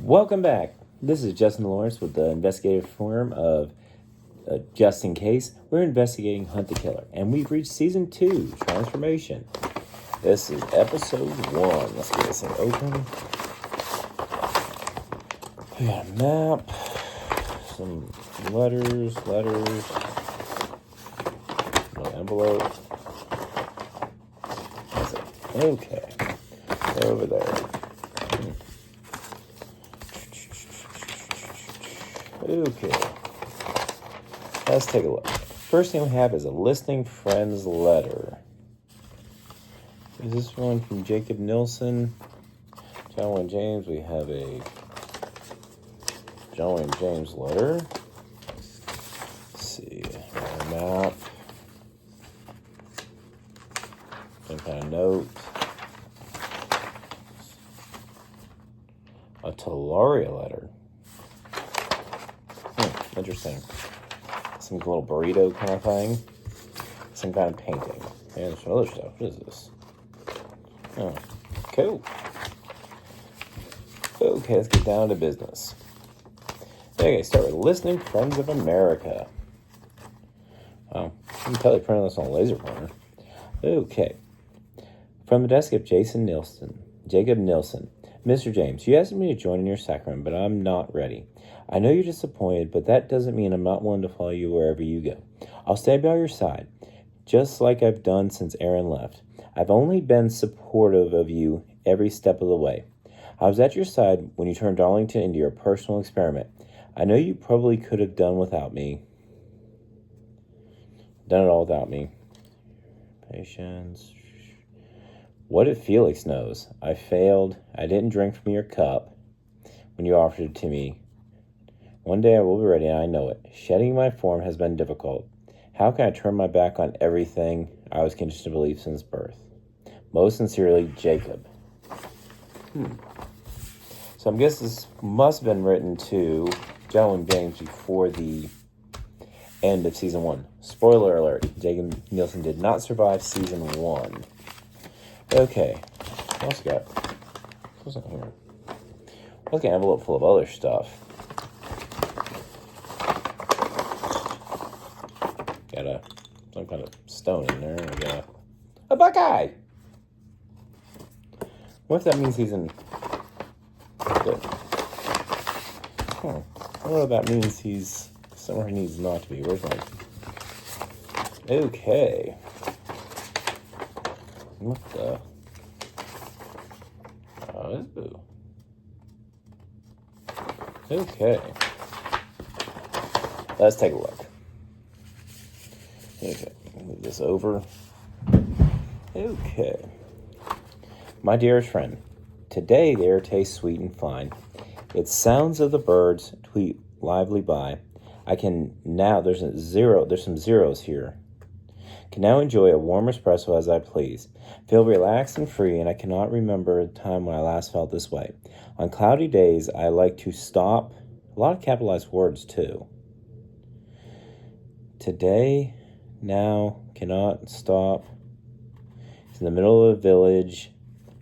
Welcome back. This is Justin Lawrence with the investigative firm of Just In Case. We're investigating Hunt the Killer, and we've reached Season 2, Transformation. This is Episode 1. Let's get this thing open. We got a map, some letters, no envelope. That's it. Okay. Over there. Okay, let's take a look. First thing we have is a listening friends letter. Is this one from Jacob Nilsson? John Wayne James. We have a John Wayne James letter. Let's see, a map. Some kind of note. A Talaria letter. Interesting. Some little burrito kind of thing. Some kind of painting. And some other stuff. What is this? Oh, cool. Okay, let's get down to business. Okay, start with Listening Friends of America. Wow, you can totally print this on a laser pointer. Okay. From the desk of Jacob Nilsson. Mr. James, you asked me to join in your sacrament, but I'm not ready. I know you're disappointed, but that doesn't mean I'm not willing to follow you wherever you go. I'll stay by your side, just like I've done since Aaron left. I've only been supportive of you every step of the way. I was at your side when you turned Darlington into your personal experiment. I know you probably could have done it all without me. Patience. What if Felix knows? I failed. I didn't drink from your cup when you offered it to me. One day I will be ready, and I know it. Shedding my form has been difficult. How can I turn my back on everything I was conditioned to believe since birth? Most sincerely, Jacob. So I guess this must have been written to John Wayne James before the end of Season 1. Spoiler alert, Jacob Nilsson did not survive Season 1. Okay, what else we got? What's in here? Let's get an envelope full of other stuff. Got some kind of stone in there. We got a Buckeye. What if that means he's in? Good. I don't know if that means he's somewhere he needs not to be. Where's my? Okay. What the? Oh. Okay. Let's take a look. Okay, move this over. Okay. My dearest friend, today the air tastes sweet and fine. Its sounds of the birds tweet lively by. I can now, there's some zeros here. Can now enjoy a warm espresso as I please. Feel relaxed and free, and I cannot remember the time when I last felt this way. On cloudy days, I like to stop. A lot of capitalized words, too. Today, now, cannot stop. It's in the middle of a village.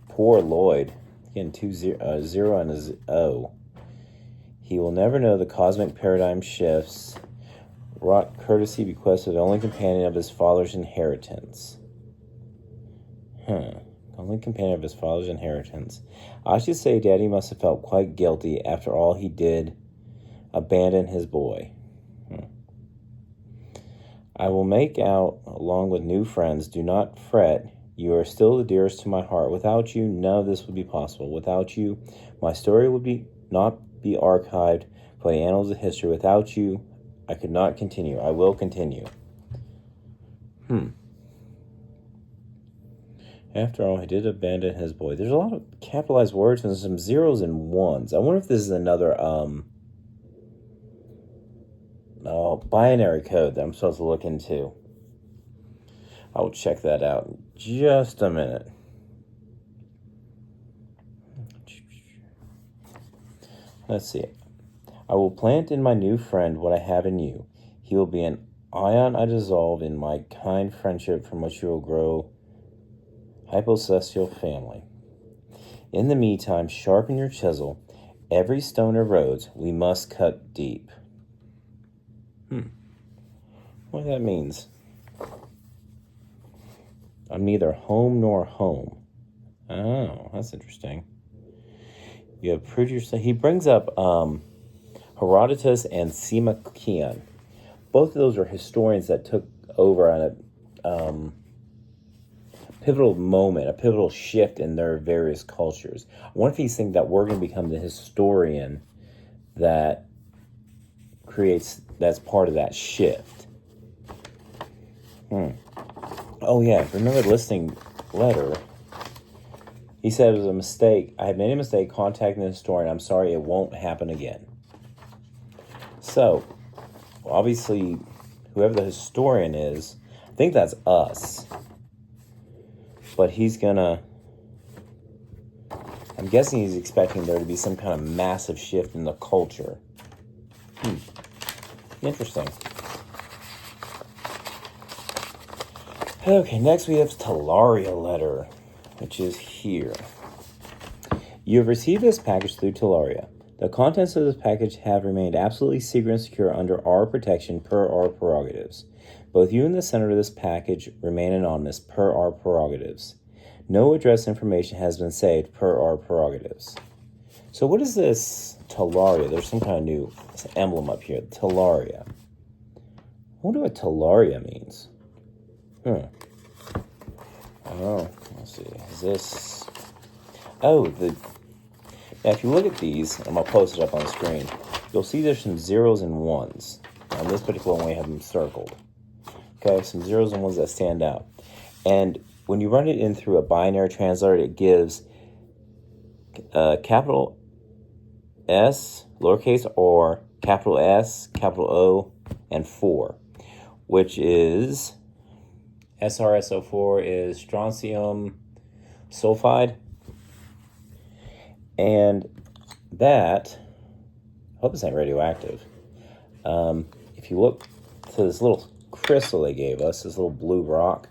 Poor Lloyd. Again, zero and a O. He will never know the cosmic paradigm shifts. Wrought courtesy bequest of the only companion of his father's inheritance. Only companion of his father's inheritance. I should say Daddy must have felt quite guilty after all he did abandon his boy. I will make out along with new friends. Do not fret. You are still the dearest to my heart. Without you, none of this would be possible. Without you, my story would not be archived for the annals of history. Without you, I could not continue. I will continue. After all, he did abandon his boy. There's a lot of capitalized words and some zeros and ones. I wonder if this is another binary code that I'm supposed to look into. I will check that out in just a minute. Let's see. I will plant in my new friend what I have in you. He will be an ion I dissolve in my kind friendship from which you will grow hypocelestial family. In the meantime, sharpen your chisel Every stone erodes. We must cut deep. What that means? I'm neither home nor home. Oh, that's interesting. You have proved yourself. He brings up Herodotus and Simakian. Both of those are historians that took over on a pivotal moment, a pivotal shift in their various cultures. I wonder if he's thinking that we're going to become the historian that's part of that shift. Oh yeah, remember the listening letter? He said it was a mistake. I have made a mistake contacting the historian. I'm sorry, it won't happen again. So, obviously, whoever the historian is, I think that's us. But I'm guessing he's expecting there to be some kind of massive shift in the culture. Interesting. Okay, next we have Talaria letter, which is here. You have received this package through Talaria. The contents of this package have remained absolutely secret and secure under our protection per our prerogatives. Both you and the sender of this package remain anonymous per our prerogatives. No address information has been saved per our prerogatives. So what is this Talaria? There's some kind of new emblem up here. Talaria. I wonder what Talaria means. Oh, let's see. Is this... Oh, now if you look at these, I'm going to post it up on the screen, you'll see there's some zeros and ones. On this particular one, we have them circled. Okay, some zeros and ones that stand out. And when you run it in through a binary translator, it gives capital S, lowercase or capital S, capital O, and 4, which is... SRSO4 is strontium sulfide. And that, I hope it's not radioactive. If you look to this little crystal they gave us, this little blue rock,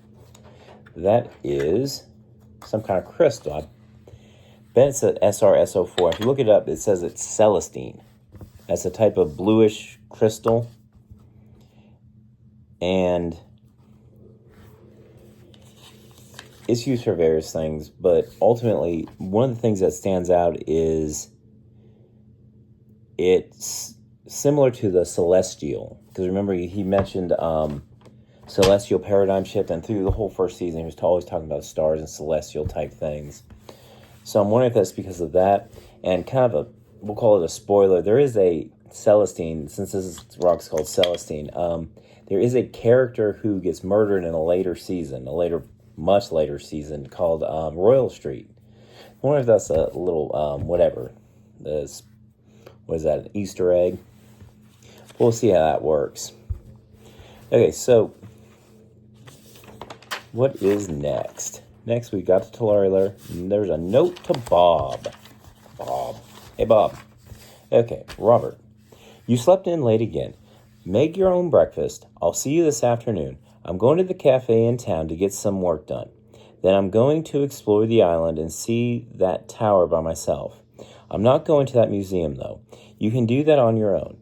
that is some kind of crystal. I bet it's an SRSO4. If you look it up, it says it's celestine. That's a type of bluish crystal. And it's used for various things, but ultimately, one of the things that stands out is it's similar to the celestial. Because remember, he mentioned celestial paradigm shift, and through the whole first season, he was always talking about stars and celestial type things. So I'm wondering if that's because of that, and kind of we'll call it a spoiler. There is a Celestine, since this rock's called Celestine, there is a character who gets murdered in a later season, much later season, called Royal Street. I wonder if that's a little, whatever. What is that, an Easter egg? We'll see how that works. Okay, so what is next? Next, we got the Talaria letter. There's a note to Bob. Hey, Bob. Okay, Robert. You slept in late again. Make your own breakfast. I'll see you this afternoon. I'm going to the cafe in town to get some work done. Then I'm going to explore the island and see that tower by myself. I'm not going to that museum, though. You can do that on your own.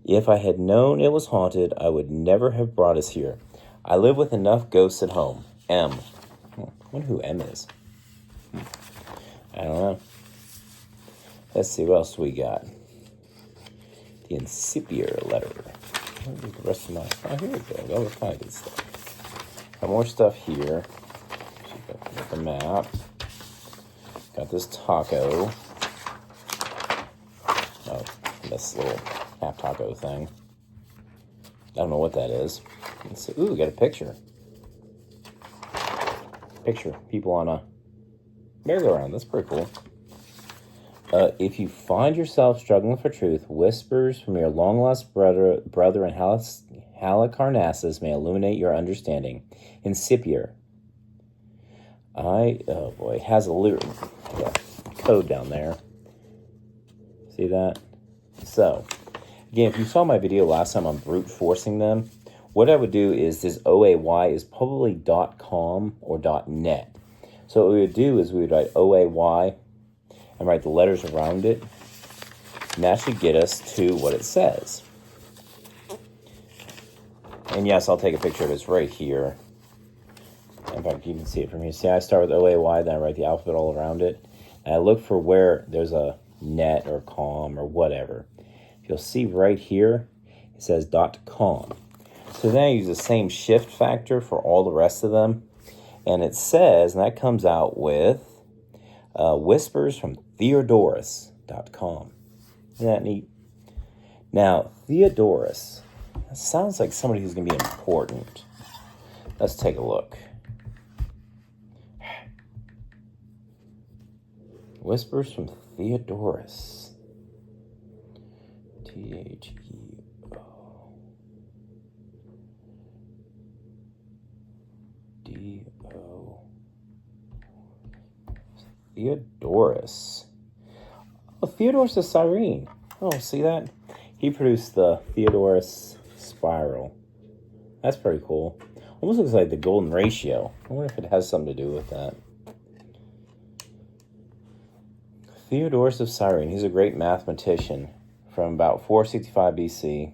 If I had known it was haunted, I would never have brought us here. I live with enough ghosts at home. M. I wonder who M is. I don't know. Let's see what else we got. The Incipier letter. The rest of my... Oh, here we go. That was kind of good stuff. Got more stuff here. Got the map. Got this taco. Oh, this little half taco thing. I don't know what that is. Let's see. Ooh, we got a picture. People on a merry-go-round. That's pretty cool. If you find yourself struggling for truth, whispers from your long-lost brother in Halicarnassus may illuminate your understanding. Incipier. Oh boy, it has a code down there. See that? So, again, if you saw my video last time on brute forcing them, what I would do is this OAY is probably .com or .net. So what we would do is we would write OAY and write the letters around it. And that should get us to what it says. And yes, I'll take a picture of this right here. In fact, you can see it from here. See, I start with OAY, then I write the alphabet all around it. And I look for where there's a net or com or whatever. You'll see right here, it says .com. So then I use the same shift factor for all the rest of them. And it says, and that comes out with whispers from Theodorus.com. Isn't that neat? Now, Theodorus, that sounds like somebody who's going to be important. Let's take a look. Whispers from Theodorus. Theodorus. Theodorus. Oh, Theodorus of Cyrene. Oh, see that? He produced the Theodorus spiral. That's pretty cool. Almost looks like the golden ratio. I wonder if it has something to do with that. Theodorus of Cyrene. He's a great mathematician from about 465 BC.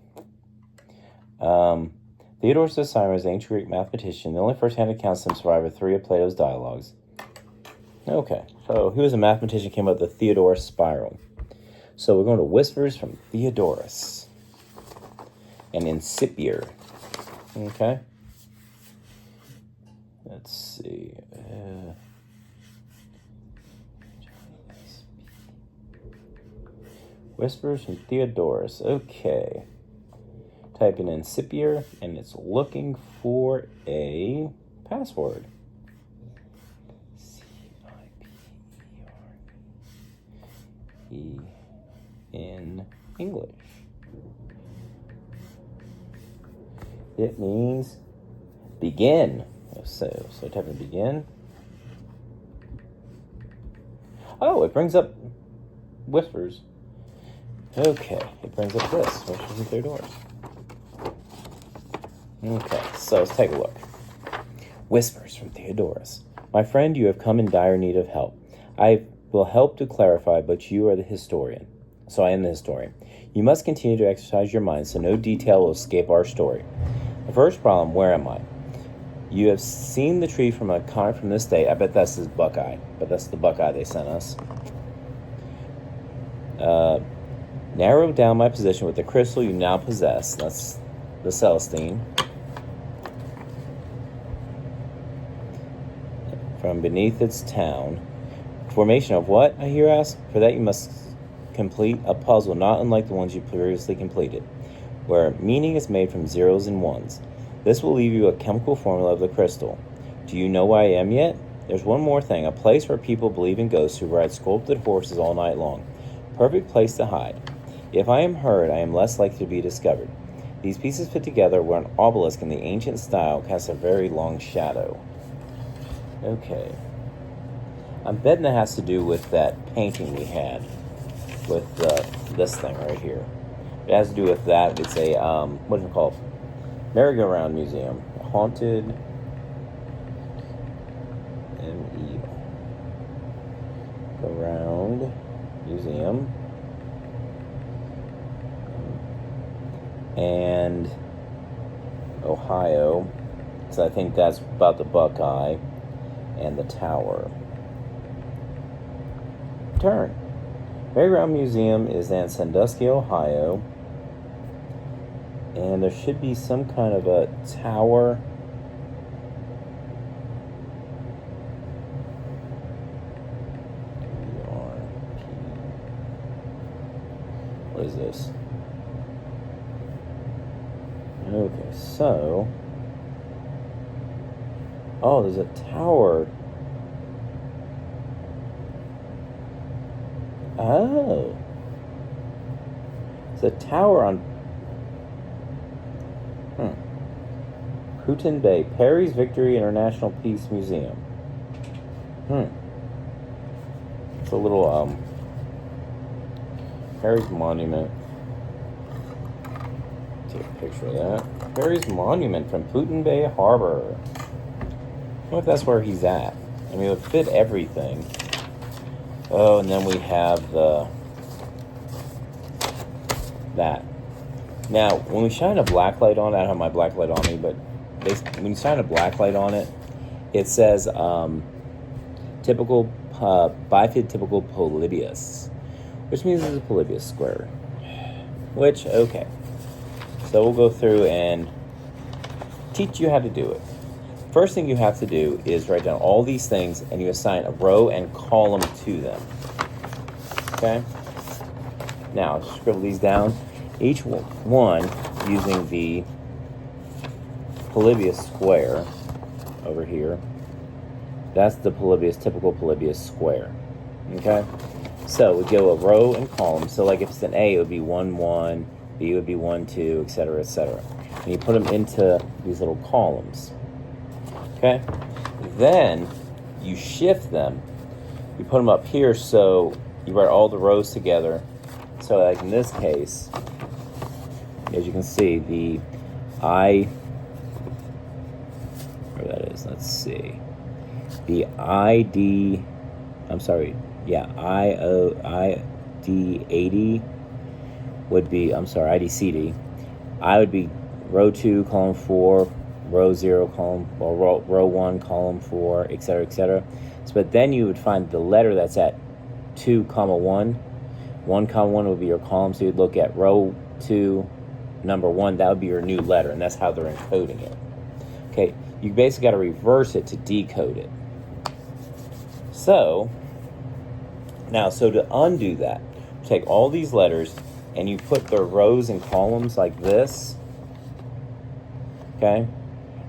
Theodorus of Cyrene is an ancient Greek mathematician. The only first-hand accounts of him survive are 3 of Plato's dialogues. Okay, so he was a mathematician who came up with the Theodorus spiral. So we're going to Whispers from Theodorus and Incipient. Okay. Let's see. Whispers from Theodorus. Okay. Type in Incipient and it's looking for a password. In English. It means begin. So type in begin. Oh, it brings up Whispers. Okay, it brings up this. Whispers from Theodorus. Okay, so let's take a look. Whispers from Theodorus. My friend, you have come in dire need of help. I will help to clarify, but you are the historian. So I am the historian. You must continue to exercise your mind so no detail will escape our story. The first problem, where am I? You have seen the tree from a comet from this date. I bet that's his Buckeye, but that's the Buckeye they sent us. Narrow down my position with the crystal you now possess. That's the Celestine. From beneath its town. Formation of what, I hear asked? For that you must complete a puzzle not unlike the ones you previously completed, where meaning is made from zeros and ones. This will leave you a chemical formula of the crystal. Do you know where I am yet? There's one more thing, a place where people believe in ghosts who ride sculpted horses all night long. Perfect place to hide. If I am heard, I am less likely to be discovered. These pieces fit together where an obelisk in the ancient style casts a very long shadow. Okay. I'm betting that has to do with that painting we had with this thing right here. It has to do with that. It's a, what is it called? Merry-go-round museum. Haunted M-E Go-round museum. And Ohio. So I think that's about the Buckeye and the tower. Turn. Merry-go-round Museum is in Sandusky, Ohio. And there should be some kind of a tower. What is this? Okay, so. Oh, there's a tower. Oh. It's a tower on Put-in-Bay, Perry's Victory International Peace Museum. It's a little, Perry's Monument. Take a picture of that. Perry's Monument from Put-in-Bay Harbor. I wonder if that's where he's at. I mean, it would fit everything. Oh, and then we have the that. Now, when we shine a black light on it, I don't have my black light on me, but when you shine a black light on it, it says typical bifid typical Polybius, which means it's a Polybius square. Which, okay. So we'll go through and teach you how to do it. First thing you have to do is write down all these things and you assign a row and column to them. Okay? Now, scribble these down. Each one using the Polybius square over here. That's the typical Polybius square. Okay? So we go a row and column. So like if it's an A, it would be 1, 1, B would be 1, 2, etc., etc. And you put them into these little columns. Okay? Then you shift them. You put them up here so you write all the rows together. So like in this case, as you can see, the where that is, let's see. The ID 80 would be, ID CD. I would be row 2, column 4, row 0, column, or row 1, column 4, etc., etc. So, but then you would find the letter that's at 2, 1. 1, 1 would be your column, so you'd look at row 2, number 1, that would be your new letter, and that's how they're encoding it. Okay, you basically got to reverse it to decode it. So, now, so to undo that, take all these letters and you put the rows and columns like this, okay?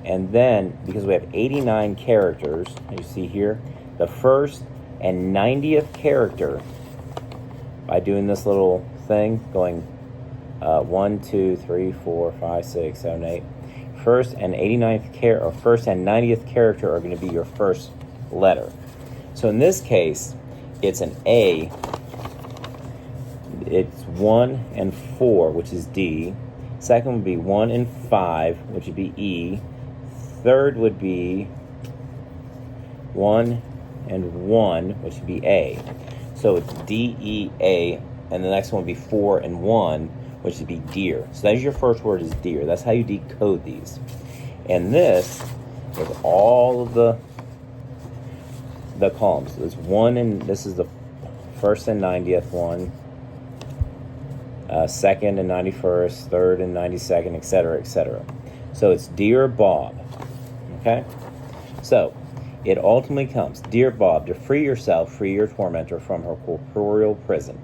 And then, because we have 89 characters, as you see here, the first and 90th character, by doing this little thing, going 1, 2, 3, 4, 5, 6, 7, 8, first and 90th character are going to be your first letter. So in this case, it's an A. It's 1 and 4, which is D. Second would be 1 and 5, which would be E. Third would be 1 and 1, which would be A. So it's D, E, A, and the next one would be 4 and 1, which would be deer. So that's your first word is deer. That's how you decode these. And this is all of the columns. There's 1 and this is the first and 90th one, second and 91st, third and 92nd, etc., etc. So it's Dear Bob. Okay? So it ultimately comes, Dear Bob, to free yourself, free your tormentor from her corporeal prison.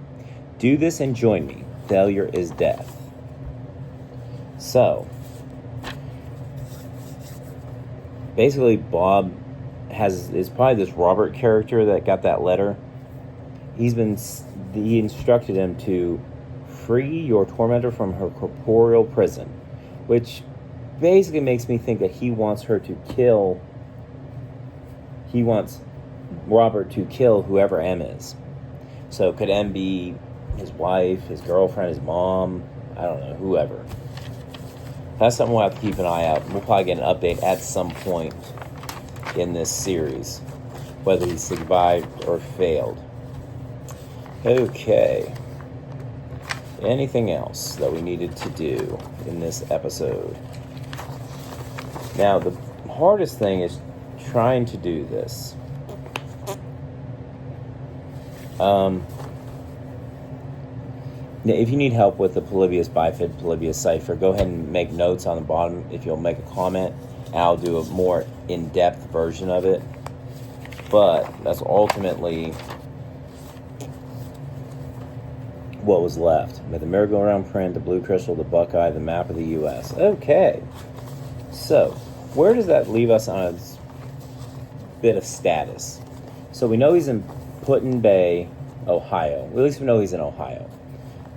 Do this and join me. Failure is death. So basically, Bob is probably this Robert character that got that letter. He instructed him to free your tormentor from her corporeal prison, which basically makes me think that he wants Robert to kill whoever M is. So could M be his wife, his girlfriend, his mom, I don't know, whoever. That's something we'll have to keep an eye out. We'll probably get an update at some point in this series, whether he survived or failed. Okay. Anything else that we needed to do in this episode? Now, the hardest thing is trying to do this. If you need help with the Polybius bifid, Polybius cipher, go ahead and make notes on the bottom if you'll make a comment. I'll do a more in-depth version of it. But that's ultimately what was left. With the merry-go-round print, the blue crystal, the Buckeye, the map of the U.S. Okay. So, where does that leave us on a bit of status? So we know he's in Put-in-Bay, Ohio. At least we know he's in Ohio.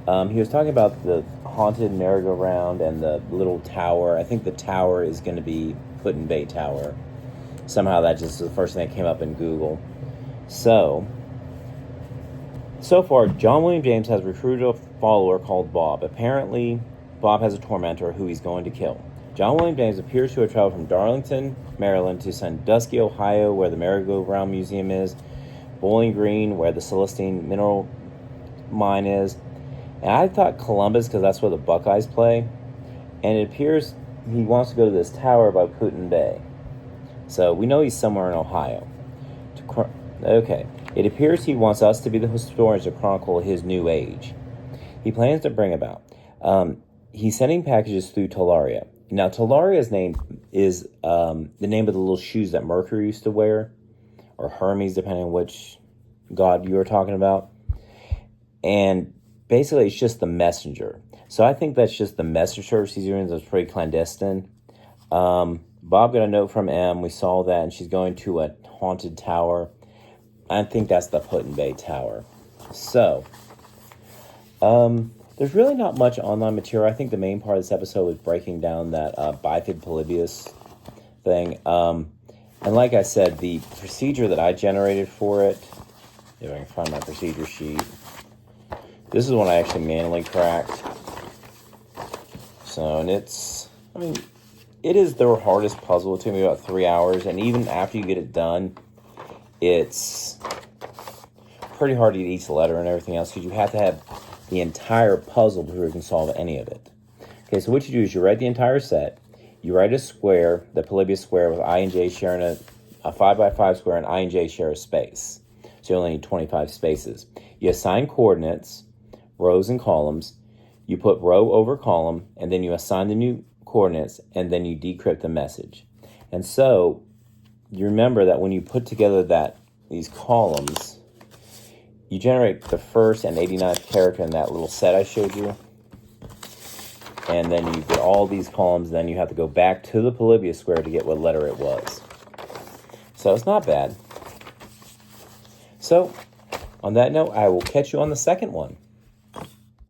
He was talking about the haunted merry-go-round and the little tower. I think the tower is going to be Put-in-Bay Tower. Somehow that just was the first thing that came up in Google. So far, John William James has recruited a follower called Bob. Apparently, Bob has a tormentor who he's going to kill. John William James appears to have traveled from Darlington, Maryland, to Sandusky, Ohio, where the Merry-Go-Round Museum is, Bowling Green, where the Celestine Mineral Mine is, And I thought Columbus because that's where the Buckeyes play. And it appears he wants to go to this tower by Put-in-Bay. So we know he's somewhere in Ohio. Okay. It appears he wants us to be the historians to chronicle his new age. He plans to bring about. He's sending packages through Talaria. Now, Talaria's name is the name of the little shoes that Mercury used to wear, or Hermes, depending on which god you were talking about. And basically, it's just the messenger. So I think that's just the message service he's doing. That's pretty clandestine. Bob got a note from M. We saw that, and she's going to a haunted tower. I think that's the Put-in-Bay Tower. So, there's really not much online material. I think the main part of this episode was breaking down that bifid Polybius thing. And like I said, the procedure that I generated for it, if I can find my procedure sheet, this is one I actually manually cracked. So, and it's, I mean, it is their hardest puzzle. It took me about 3 hours, and even after you get it done, it's pretty hard to get each letter and everything else, because you have to have the entire puzzle before you can solve any of it. Okay, so what you do is you write the entire set, you write a square, the Polybius square, with I and J sharing a 5x5 square, and I and J share a space. So you only need 25 spaces. You assign coordinates, rows and columns. You put row over column, and then you assign the new coordinates, and then you decrypt the message. And so you remember that when you put together these columns, you generate the first and 89th character in that little set I showed you. And then you get all these columns, then you have to go back to the Polybius square to get what letter it was. So it's not bad. So, on that note, I will catch you on the second one.